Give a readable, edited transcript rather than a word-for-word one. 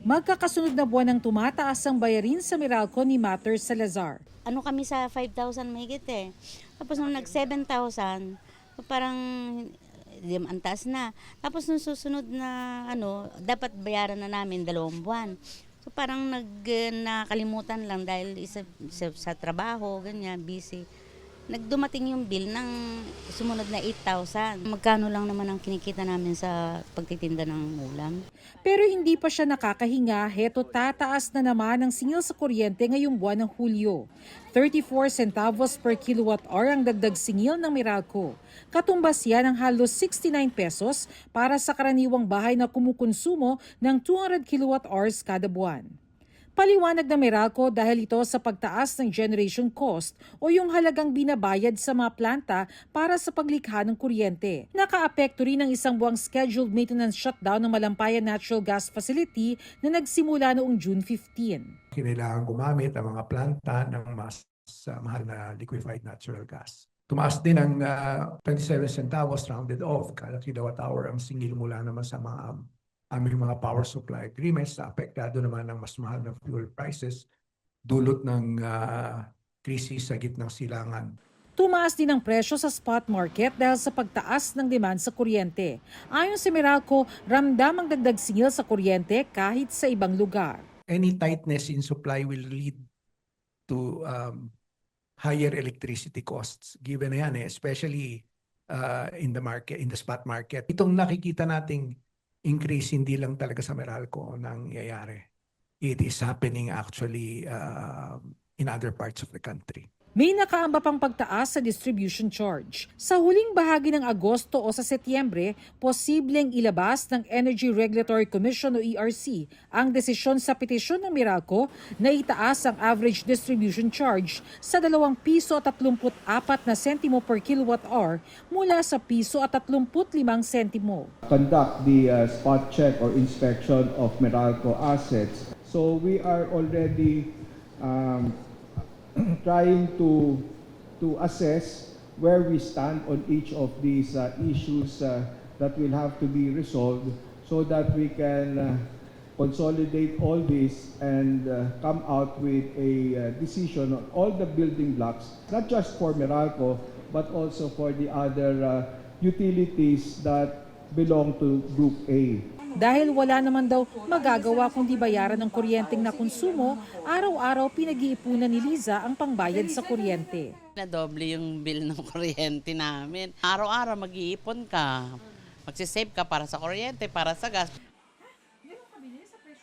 Magkakasunod na buwan ng tumataas ang bayarin sa Meralco ni Matter Salazar. Ano kami sa 5,000 mahigit eh. Tapos nung nag 7,000, parang ang taas na. Tapos nung susunod na dapat bayaran na namin 2 buwan. So parang nakalimutan lang dahil sa trabaho, ganyan, busy. Nagdumating yung bill ng sumunod na 8,000. Magkano lang naman ang kinikita namin sa pagtitinda ng ulam? Pero hindi pa siya nakakahinga, heto tataas na naman ang singil sa kuryente ngayong buwan ng Hulyo. 34 centavos per kilowatt-hour ang dagdag singil ng Meralco. Katumbas yan ng halos 69 pesos para sa karaniwang bahay na kumukonsumo ng 200 kilowatt-hours kada buwan. Paliwanag ng Meralco dahil ito sa pagtaas ng generation cost o yung halagang binabayad sa mga planta para sa paglikha ng kuryente. Nakaapekto rin ang isang buwang scheduled maintenance shutdown ng Malampayan Natural Gas Facility na nagsimula noong June 15. Kailangan gumamit ang mga planta ng mas mahal na liquefied natural gas. Tumaas din ang 27 centavos rounded off kada kilowatt-hour ang singil mula naman sa aming mga power supply agreements na apektado naman ng mas mahal na fuel prices dulot ng krisis sa gitnang silangan. Tumaas din ang presyo sa spot market dahil sa pagtaas ng demand sa kuryente. Ayon sa Meralco, ramdam ang dagdag singil sa kuryente kahit sa ibang lugar. Any tightness in supply will lead to higher electricity costs given na yan especially in the spot market. Itong nakikita nating increase hindi lang talaga sa Meralco nangyayari. It is happening actually in other parts of the country. May nakaamba pang pagtaas sa distribution charge. Sa huling bahagi ng Agosto o sa Setyembre, posibleng ilabas ng Energy Regulatory Commission o ERC ang desisyon sa petisyon ng Meralco na itaas ang average distribution charge sa 2 piso at 34 na sentimo per kilowatt-hour mula sa piso at 35 sentimo. Conduct the spot check or inspection of Meralco assets. So we are already trying to assess where we stand on each of these issues that will have to be resolved so that we can consolidate all this and come out with a decision on all the building blocks, not just for Meralco, but also for the other utilities that belong to Group A. Dahil wala naman daw magagawa kundi bayaran ng kuryenteng na konsumo, araw-araw pinag-iipunan ni Liza ang pangbayad sa kuryente. Nadoble yung bill ng kuryente namin. Araw-araw mag-iipon ka. Magsisave ka para sa kuryente, para sa gas.